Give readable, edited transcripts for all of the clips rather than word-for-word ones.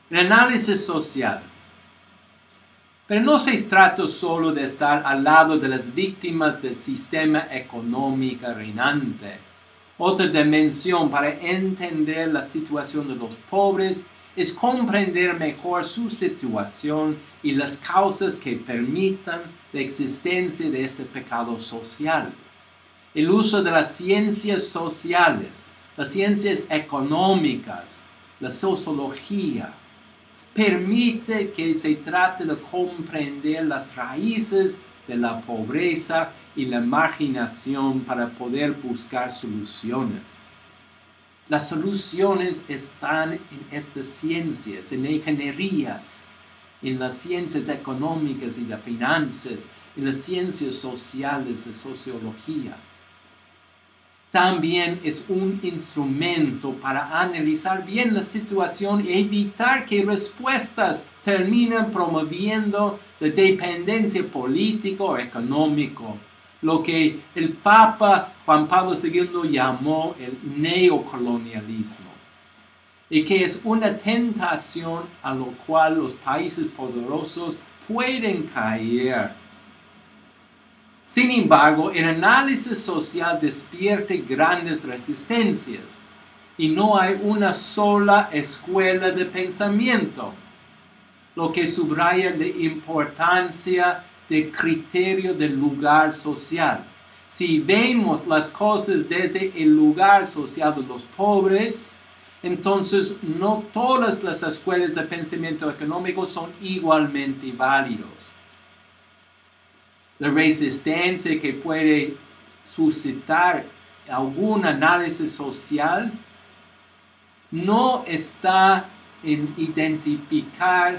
El análisis social. Pero no se trata solo de estar al lado de las víctimas del sistema económico reinante. Otra dimensión para entender la situación de los pobres es comprender mejor su situación y las causas que permitan la existencia de este pecado social. El uso de las ciencias sociales, las ciencias económicas, la sociología, permite que se trate de comprender las raíces de la pobreza y la marginación para poder buscar soluciones. Las soluciones están en estas ciencias, en ingenierías, en las ciencias económicas y de finanzas, en las ciencias sociales de sociología. También es un instrumento para analizar bien la situación y evitar que respuestas terminen promoviendo la dependencia política o económica, lo que el Papa Juan Pablo II llamó el neocolonialismo, y que es una tentación a lo cual los países poderosos pueden caer. Sin embargo, el análisis social despierta grandes resistencias y no hay una sola escuela de pensamiento, lo que subraya la importancia del criterio del lugar social. Si vemos las cosas desde el lugar social de los pobres, entonces no todas las escuelas de pensamiento económico son igualmente válidas. La resistencia que puede suscitar algún análisis social no está en identificar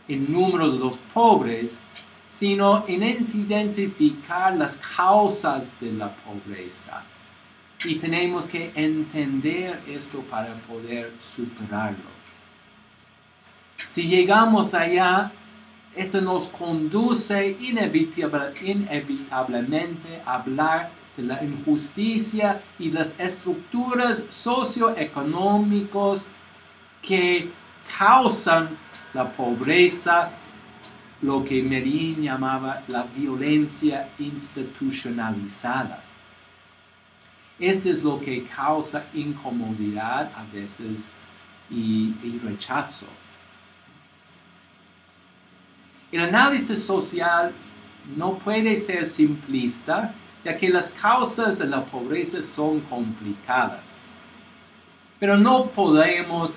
el número de los pobres, sino en identificar las causas de la pobreza. Y tenemos que entender esto para poder superarlo. Si llegamos allá, esto nos conduce inevitablemente a hablar de la injusticia y las estructuras socioeconómicas que causan la pobreza, lo que Medellín llamaba la violencia institucionalizada. Esto es lo que causa incomodidad a veces y rechazo. El análisis social no puede ser simplista, ya que las causas de la pobreza son complicadas. Pero no podemos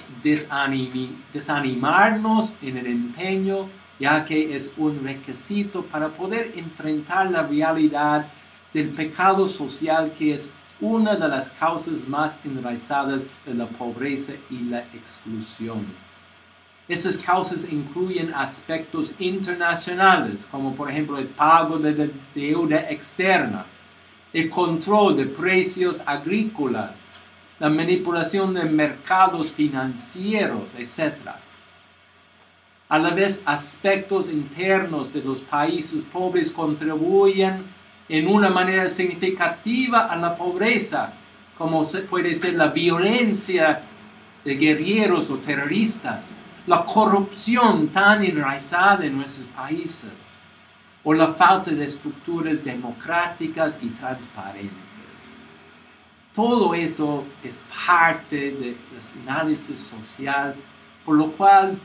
desanimarnos en el empeño, ya que es un requisito para poder enfrentar la realidad del pecado social, que es una de las causas más enraizadas de la pobreza y la exclusión. Esas causas incluyen aspectos internacionales, como por ejemplo el pago de la deuda externa, el control de precios agrícolas, la manipulación de mercados financieros, etc. A la vez, aspectos internos de los países pobres contribuyen en una manera significativa a la pobreza, como puede ser la violencia de guerrilleros o terroristas, la corrupción tan enraizada en nuestros países, o la falta de estructuras democráticas y transparentes. Todo esto es parte del análisis social, por lo cual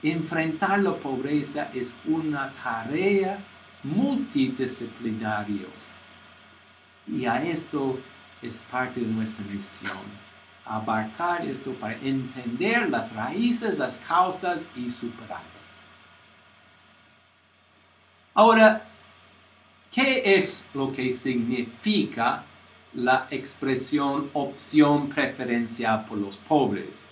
enfrentar la pobreza es una tarea multidisciplinaria. Y a esto es parte de nuestra misión. Abarcar esto para entender las raíces, las causas y superarlas. Ahora, ¿qué es lo que significa la expresión opción preferencial por los pobres?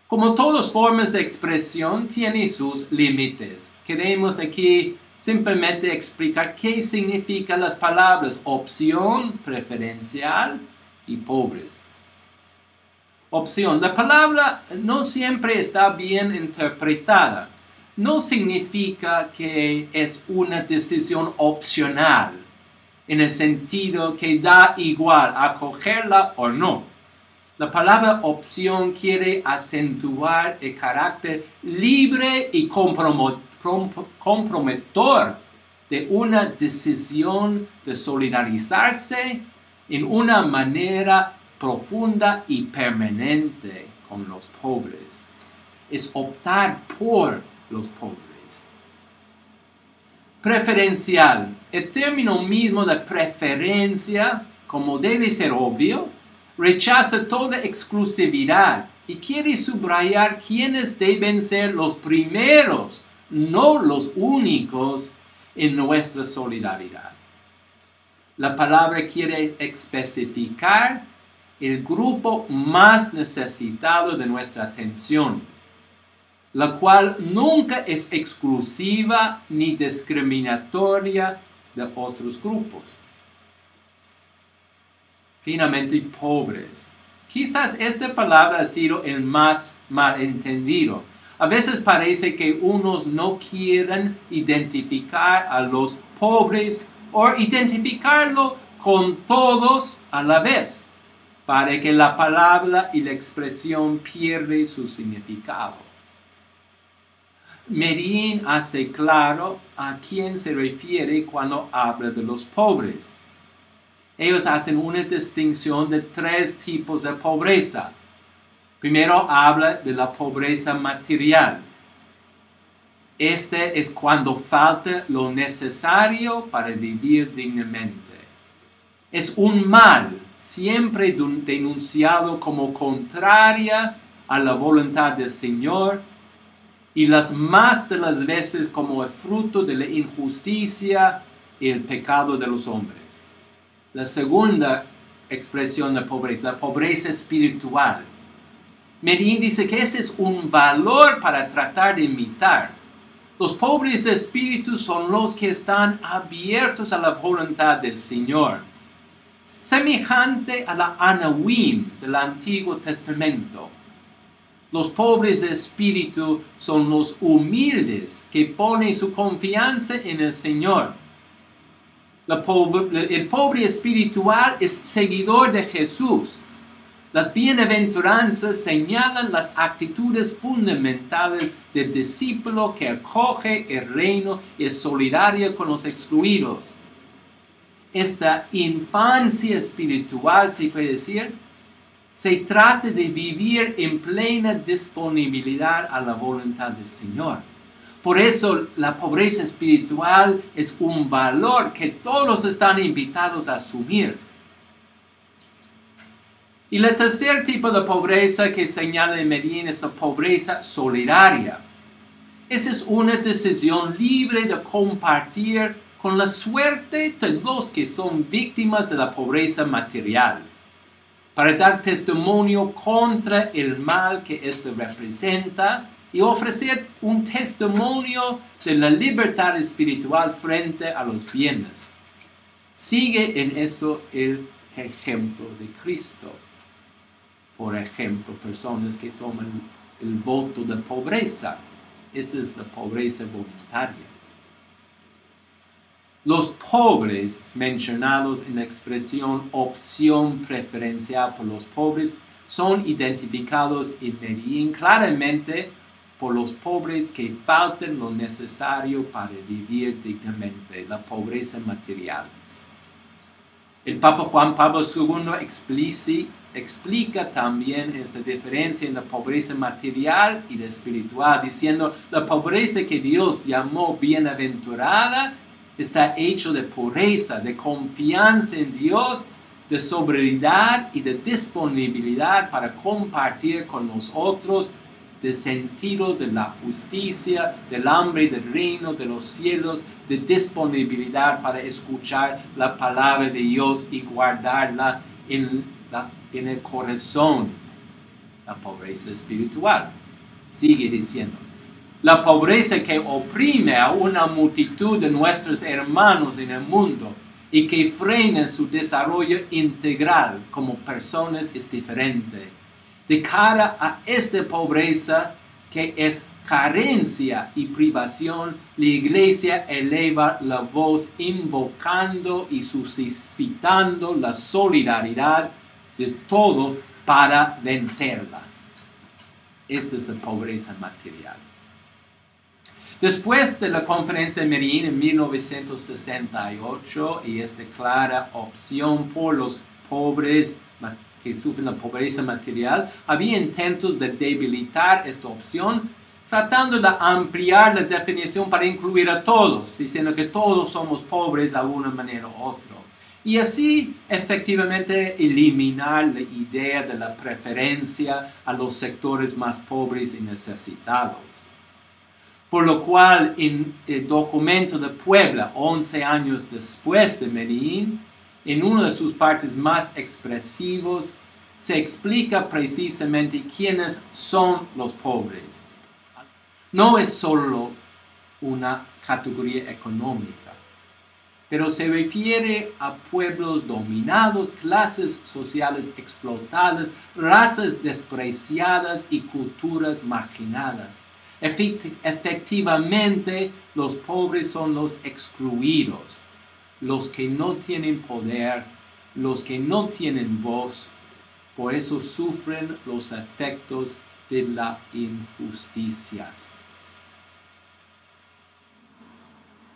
Como todas formas de expresión, tiene sus límites. Queremos aquí simplemente explicar qué significan las palabras opción, preferencial y pobres. Opción. La palabra no siempre está bien interpretada. No significa que es una decisión opcional, en el sentido que da igual acogerla o no. La palabra opción quiere acentuar el carácter libre y comprometedor de una decisión de solidarizarse en una manera profunda y permanente con los pobres. Es optar por los pobres. Preferencial. El término mismo de preferencia, como debe ser obvio, rechaza toda exclusividad y quiere subrayar quiénes deben ser los primeros, no los únicos, en nuestra solidaridad. La palabra quiere especificar el grupo más necesitado de nuestra atención, la cual nunca es exclusiva ni discriminatoria de otros grupos. Finalmente, pobres. Quizás esta palabra ha sido el más malentendido. A veces parece que unos no quieren identificar a los pobres o identificarlo con todos a la vez, para que la palabra y la expresión pierda su significado. Medellín hace claro a quién se refiere cuando habla de los pobres. Ellos hacen una distinción de 3 tipos de pobreza. Primero habla de la pobreza material. Este es cuando falta lo necesario para vivir dignamente. Es un mal siempre denunciado como contraria a la voluntad del Señor y las más de las veces como el fruto de la injusticia y el pecado de los hombres. La segunda expresión de pobreza, la pobreza espiritual. Medellín dice que este es un valor para tratar de imitar. Los pobres de espíritu son los que están abiertos a la voluntad del Señor, semejante a la Anahuim del Antiguo Testamento. Los pobres de espíritu son los humildes que ponen su confianza en el Señor. El pobre espiritual es seguidor de Jesús. Las bienaventuranzas señalan las actitudes fundamentales del discípulo que acoge el reino y es solidario con los excluidos. Esta infancia espiritual, se puede decir, se trata de vivir en plena disponibilidad a la voluntad del Señor. Por eso la pobreza espiritual es un valor que todos están invitados a asumir. Y el tercer tipo de pobreza que señala Medellín es la pobreza solidaria. Esa es una decisión libre de compartir con la suerte de los que son víctimas de la pobreza material, para dar testimonio contra el mal que éste representa y ofrecer un testimonio de la libertad espiritual frente a los bienes. Sigue en eso el ejemplo de Cristo. Por ejemplo, personas que toman el voto de pobreza. Esa es la pobreza voluntaria. Los pobres mencionados en la expresión opción preferencial por los pobres son identificados en Medellín claramente por los pobres que faltan lo necesario para vivir dignamente, la pobreza material. El Papa Juan Pablo II explica también esta diferencia en la pobreza material y la espiritual, diciendo la pobreza que Dios llamó bienaventurada está hecho de pureza, de confianza en Dios, de sobriedad y de disponibilidad para compartir con los otros, de sentido de la justicia, del hambre del reino de los cielos, de disponibilidad para escuchar la palabra de Dios y guardarla en el corazón. La pobreza espiritual. Sigue diciendo. La pobreza que oprime a una multitud de nuestros hermanos en el mundo y que frena su desarrollo integral como personas es diferente. De cara a esta pobreza que es carencia y privación, la Iglesia eleva la voz invocando y suscitando la solidaridad de todos para vencerla. Esta es la pobreza material. Después de la conferencia de Medellín en 1968 y esta clara opción por los pobres que sufren la pobreza material, había intentos de debilitar esta opción, tratando de ampliar la definición para incluir a todos, diciendo que todos somos pobres de alguna manera u otra. Y así efectivamente eliminar la idea de la preferencia a los sectores más pobres y necesitados. Por lo cual en el documento de Puebla, 11 años después de Medellín, en una de sus partes más expresivos, se explica precisamente quiénes son los pobres. No es solo una categoría económica, pero se refiere a pueblos dominados, clases sociales explotadas, razas despreciadas y culturas marginadas. Efectivamente, los pobres son los excluidos, los que no tienen poder, los que no tienen voz, por eso sufren los efectos de las injusticias.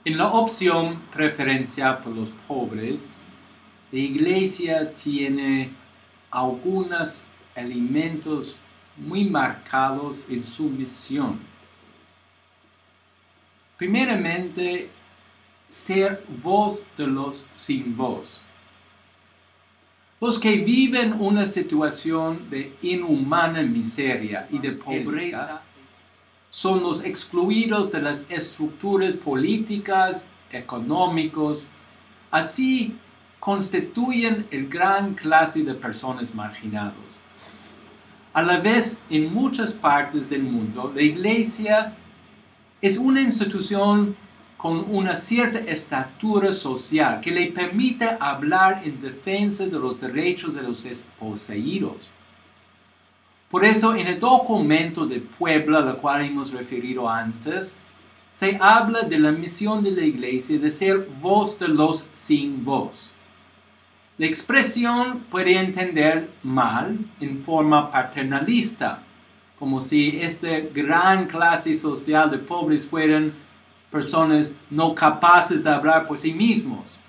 En la opción preferencial por los pobres, la Iglesia tiene algunos elementos muy marcados en su misión. Primeramente, ser voz de los sin voz. Los que viven una situación de inhumana miseria y de pobreza son los excluidos de las estructuras políticas, económicos. Así constituyen el gran clase de personas marginadas. A la vez, en muchas partes del mundo, la Iglesia es una institución con una cierta estatura social que le permite hablar en defensa de los derechos de los desposeídos. Por eso, en el documento de Puebla, al cual hemos referido antes, se habla de la misión de la Iglesia de ser voz de los sin voz. La expresión puede entender mal en forma paternalista, como si esta gran clase social de pobres fueran personas no capaces de hablar por sí mismos.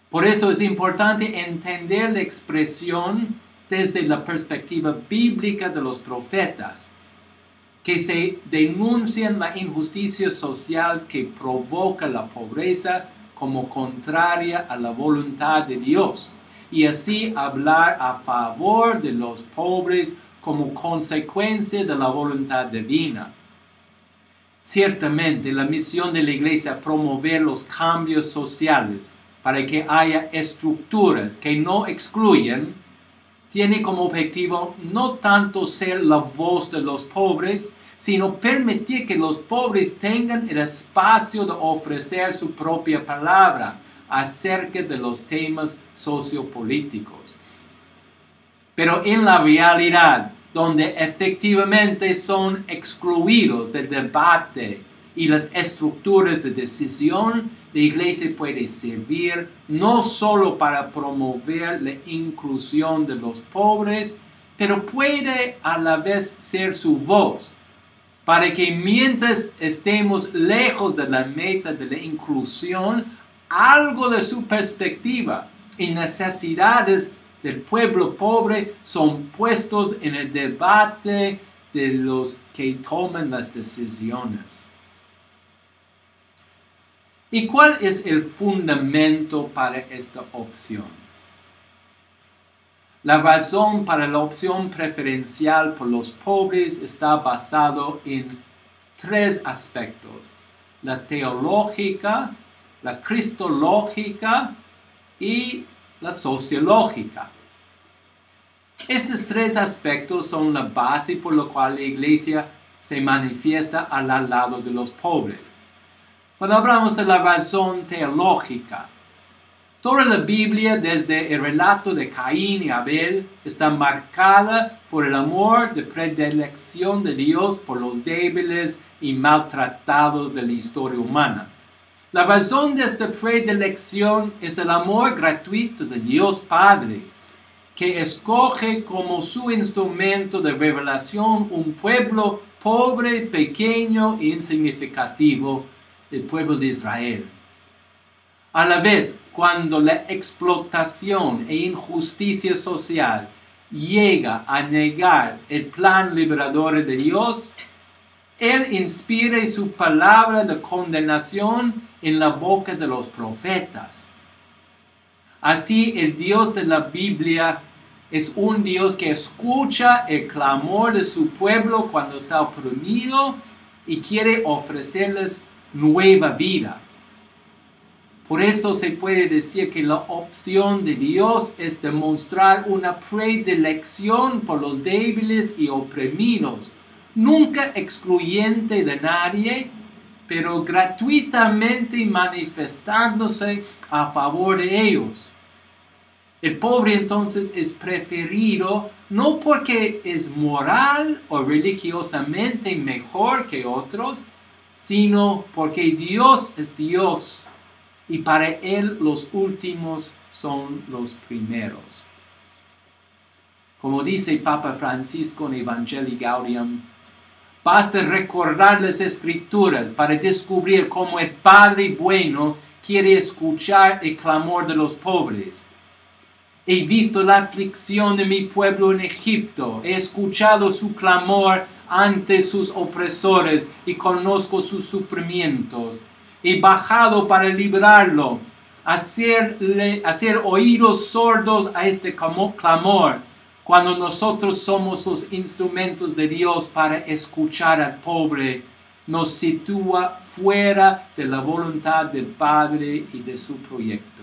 Por eso es importante entender la expresión desde la perspectiva bíblica de los profetas, que se denuncian la injusticia social que provoca la pobreza como contraria a la voluntad de Dios, y así hablar a favor de los pobres como consecuencia de la voluntad divina. Ciertamente, la misión de la Iglesia es promover los cambios sociales para que haya estructuras que no excluyen, tiene como objetivo no tanto ser la voz de los pobres, sino permitir que los pobres tengan el espacio de ofrecer su propia palabra acerca de los temas sociopolíticos. Pero en la realidad, donde efectivamente son excluidos del debate y las estructuras de decisión, la Iglesia puede servir no solo para promover la inclusión de los pobres, pero puede a la vez ser su voz, para que mientras estemos lejos de la meta de la inclusión, algo de su perspectiva y necesidades del pueblo pobre son puestos en el debate de los que toman las decisiones. ¿Y cuál es el fundamento para esta opción? La razón para la opción preferencial por los pobres está basado en 3 aspectos: la teológica, la cristológica y la sociológica. Estos 3 aspectos son la base por la cual la Iglesia se manifiesta al lado de los pobres. Cuando hablamos de la razón teológica, toda la Biblia, desde el relato de Caín y Abel, está marcada por el amor de predilección de Dios por los débiles y maltratados de la historia humana. La razón de esta predilección es el amor gratuito de Dios Padre, que escoge como su instrumento de revelación un pueblo pobre, pequeño e insignificativo, el pueblo de Israel. A la vez, cuando la explotación e injusticia social llega a negar el plan liberador de Dios, Él inspira su palabra de condenación en la boca de los profetas. Así, el Dios de la Biblia es un Dios que escucha el clamor de su pueblo cuando está oprimido y quiere ofrecerles nueva vida. Por eso se puede decir que la opción de Dios es demostrar una predilección por los débiles y oprimidos, nunca excluyente de nadie, pero gratuitamente manifestándose a favor de ellos. El pobre entonces es preferido no porque es moral o religiosamente mejor que otros, sino porque Dios es Dios y para Él los últimos son los primeros. Como dice Papa Francisco en Evangelii Gaudium, basta recordar las Escrituras para descubrir cómo el Padre bueno quiere escuchar el clamor de los pobres. He visto la aflicción de mi pueblo en Egipto, he escuchado su clamor ante sus opresores y conozco sus sufrimientos. He bajado para librarlo, hacer oídos sordos a este clamor, cuando nosotros somos los instrumentos de Dios para escuchar al pobre, nos sitúa fuera de la voluntad del Padre y de su proyecto.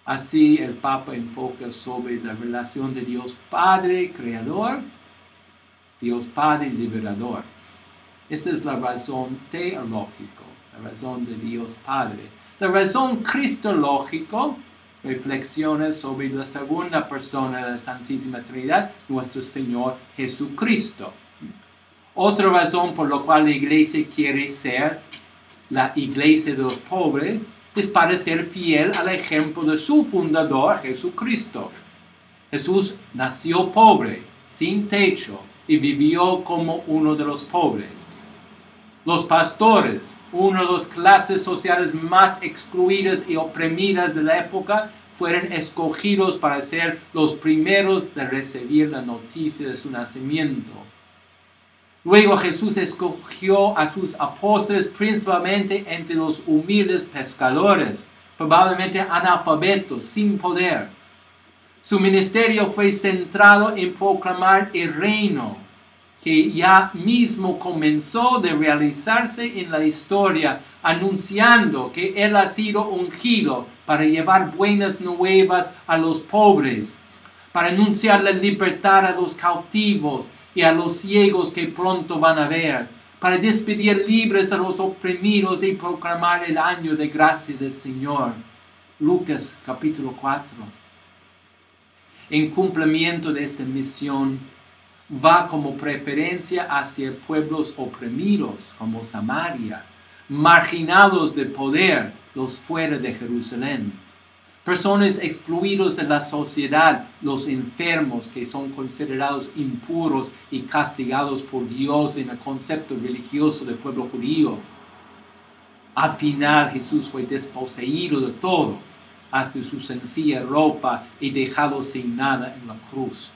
Así el Papa enfoca sobre la relación de Dios Padre Creador, Dios Padre Liberador. Esta es la razón teológica, la razón de Dios Padre. La razón cristológica reflexiona sobre la segunda persona de la Santísima Trinidad, nuestro Señor Jesucristo. Otra razón por la cual la Iglesia quiere ser la Iglesia de los pobres es para ser fiel al ejemplo de su fundador, Jesucristo. Jesús nació pobre, sin techo, y vivió como uno de los pobres. Los pastores, una de las clases sociales más excluidas y oprimidas de la época, fueron escogidos para ser los primeros de recibir la noticia de su nacimiento. Luego Jesús escogió a sus apóstoles principalmente entre los humildes pescadores, probablemente analfabetos, sin poder. Su ministerio fue centrado en proclamar el reino, que ya mismo comenzó de realizarse en la historia, anunciando que Él ha sido ungido para llevar buenas nuevas a los pobres, para anunciar la libertad a los cautivos y a los ciegos que pronto van a ver, para despedir libres a los oprimidos y proclamar el año de gracia del Señor. Lucas capítulo 4. En cumplimiento de esta misión, va como preferencia hacia pueblos oprimidos como Samaria, marginados de poder, los fuera de Jerusalén. Personas excluidos de la sociedad, los enfermos que son considerados impuros y castigados por Dios en el concepto religioso del pueblo judío. Al final Jesús fue desposeído de todo, hasta su sencilla ropa y dejado sin nada en la cruz.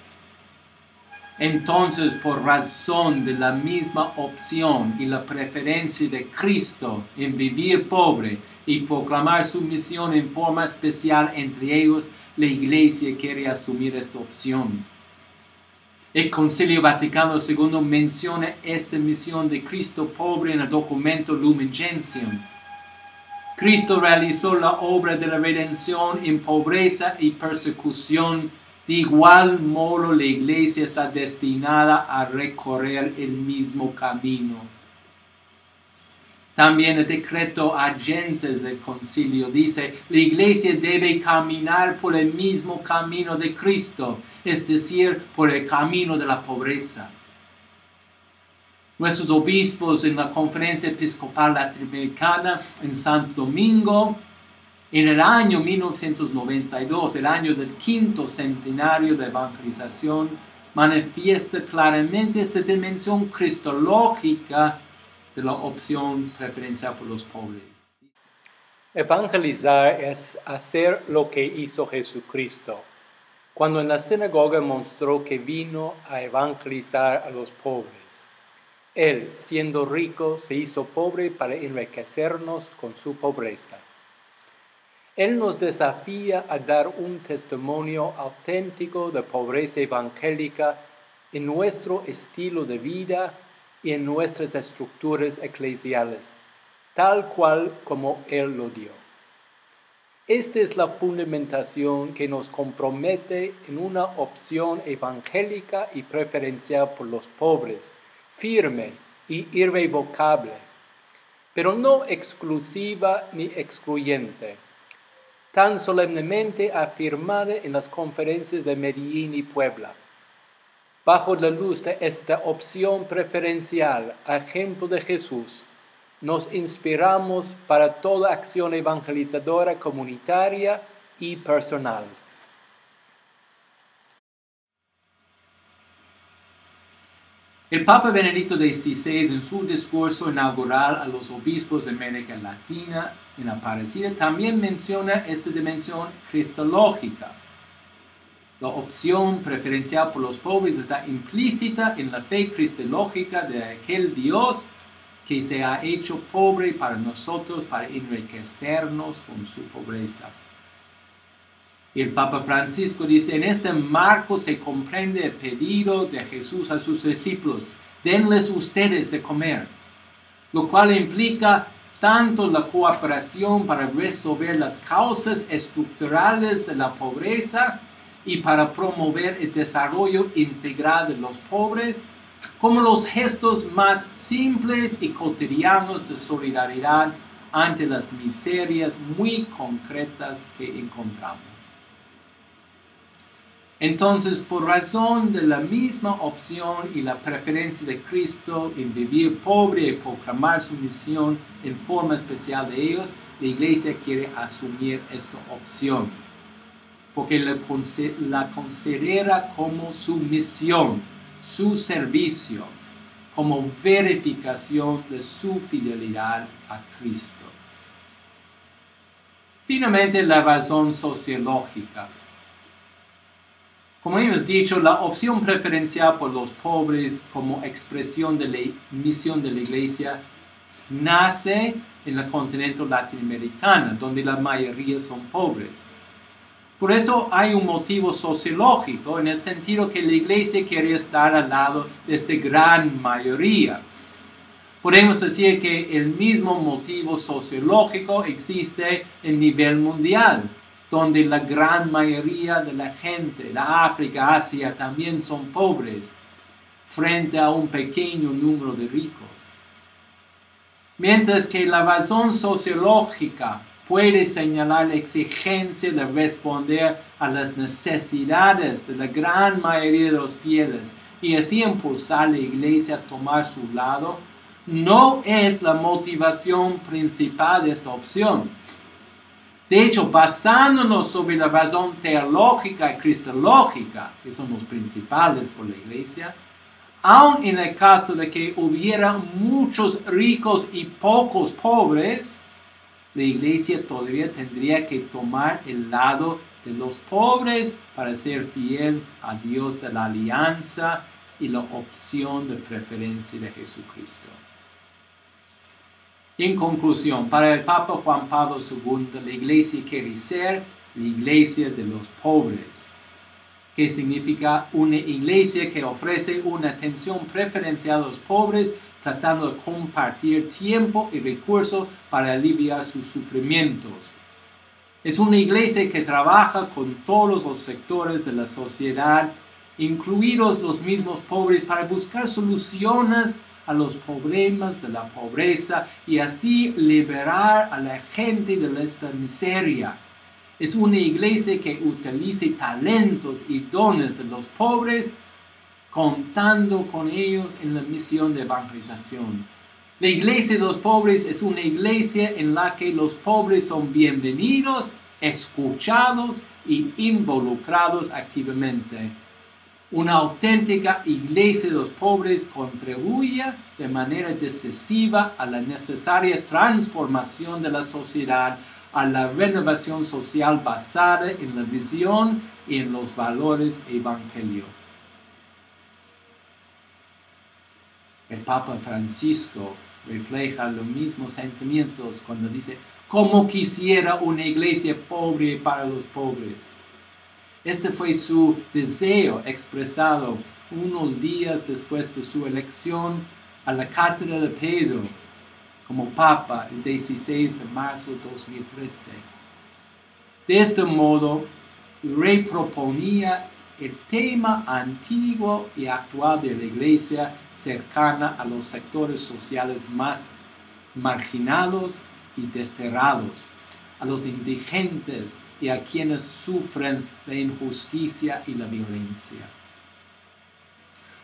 Entonces, por razón de la misma opción y la preferencia de Cristo en vivir pobre y proclamar su misión en forma especial entre ellos, la Iglesia quiere asumir esta opción. El Concilio Vaticano II menciona esta misión de Cristo pobre en el documento Lumen Gentium. Cristo realizó la obra de la redención en pobreza y persecución. De igual modo, la Iglesia está destinada a recorrer el mismo camino. También el decreto Agentes del Concilio dice, la Iglesia debe caminar por el mismo camino de Cristo, es decir, por el camino de la pobreza. Nuestros obispos en la Conferencia Episcopal Latinoamericana en Santo Domingo, En el año 1992, el año del quinto centenario de evangelización, manifiesta claramente esta dimensión cristológica de la opción preferencial por los pobres. Evangelizar es hacer lo que hizo Jesucristo, cuando en la sinagoga mostró que vino a evangelizar a los pobres. Él, siendo rico, se hizo pobre para enriquecernos con su pobreza. Él nos desafía a dar un testimonio auténtico de pobreza evangélica en nuestro estilo de vida y en nuestras estructuras eclesiales, tal cual como Él lo dio. Esta es la fundamentación que nos compromete en una opción evangélica y preferencial por los pobres, firme y irrevocable, pero no exclusiva ni excluyente, tan solemnemente afirmada en las conferencias de Medellín y Puebla. Bajo la luz de esta opción preferencial, ejemplo de Jesús, nos inspiramos para toda acción evangelizadora comunitaria y personal. El Papa Benedicto XVI, en su discurso inaugural a los obispos de América Latina en Aparecida, también menciona esta dimensión cristológica. La opción preferencial por los pobres está implícita en la fe cristológica de aquel Dios que se ha hecho pobre para nosotros, para enriquecernos con su pobreza. Y el Papa Francisco dice, en este marco se comprende el pedido de Jesús a sus discípulos, denles ustedes de comer, lo cual implica tanto la cooperación para resolver las causas estructurales de la pobreza y para promover el desarrollo integral de los pobres, como los gestos más simples y cotidianos de solidaridad ante las miserias muy concretas que encontramos. Entonces, por razón de la misma opción y la preferencia de Cristo en vivir pobre y proclamar su misión en forma especial de ellos, la Iglesia quiere asumir esta opción, porque la considera como su misión, su servicio, como verificación de su fidelidad a Cristo. Finalmente, la razón sociológica. Como hemos dicho, la opción preferencial por los pobres como expresión de la misión de la Iglesia nace en el continente latinoamericano, donde la mayoría son pobres. Por eso hay un motivo sociológico en el sentido que la Iglesia quiere estar al lado de esta gran mayoría. Podemos decir que el mismo motivo sociológico existe en nivel mundial, donde la gran mayoría de la gente de África, Asia, también son pobres, frente a un pequeño número de ricos. Mientras que la razón sociológica puede señalar la exigencia de responder a las necesidades de la gran mayoría de los fieles y así impulsar a la Iglesia a tomar su lado, no es la motivación principal de esta opción. De hecho, basándonos sobre la razón teológica y cristológica, que son los principales por la Iglesia, aun en el caso de que hubiera muchos ricos y pocos pobres, la Iglesia todavía tendría que tomar el lado de los pobres para ser fiel a Dios de la alianza y la opción de preferencia de Jesucristo. En conclusión, para el Papa Juan Pablo II, la Iglesia quiere ser la Iglesia de los pobres, que significa una Iglesia que ofrece una atención preferencial a los pobres, tratando de compartir tiempo y recursos para aliviar sus sufrimientos. Es una Iglesia que trabaja con todos los sectores de la sociedad, incluidos los mismos pobres, para buscar soluciones a los problemas de la pobreza y así liberar a la gente de esta miseria. Es una Iglesia que utilice talentos y dones de los pobres, contando con ellos en la misión de evangelización. La iglesia de los pobres es una iglesia en la que los pobres son bienvenidos, escuchados y involucrados activamente. Una auténtica iglesia de los pobres contribuye de manera decisiva a la necesaria transformación de la sociedad, a la renovación social basada en la visión y en los valores evangélicos. El Papa Francisco refleja los mismos sentimientos cuando dice: «Como quisiera una iglesia pobre para los pobres». Este fue su deseo expresado unos días después de su elección a la cátedra de Pedro como Papa el 16 de marzo de 2013. De este modo, el rey proponía el tema antiguo y actual de la iglesia cercana a los sectores sociales más marginados y desterrados, a los indigentes y a quienes sufren la injusticia y la violencia.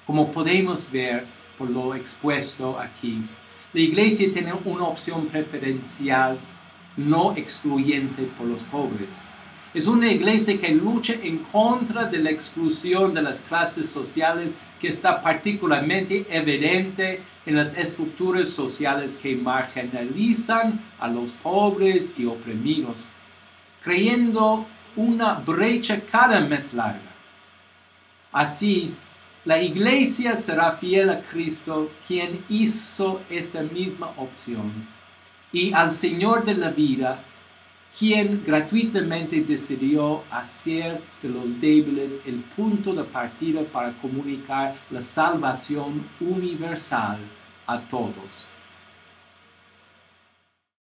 Como podemos ver por lo expuesto aquí, la iglesia tiene una opción preferencial no excluyente por los pobres. Es una iglesia que lucha en contra de la exclusión de las clases sociales, que está particularmente evidente en las estructuras sociales que marginalizan a los pobres y oprimidos, creyendo una brecha cada mes larga. Así, la iglesia será fiel a Cristo, quien hizo esta misma opción, y al Señor de la vida, quien gratuitamente decidió hacer de los débiles el punto de partida para comunicar la salvación universal a todos.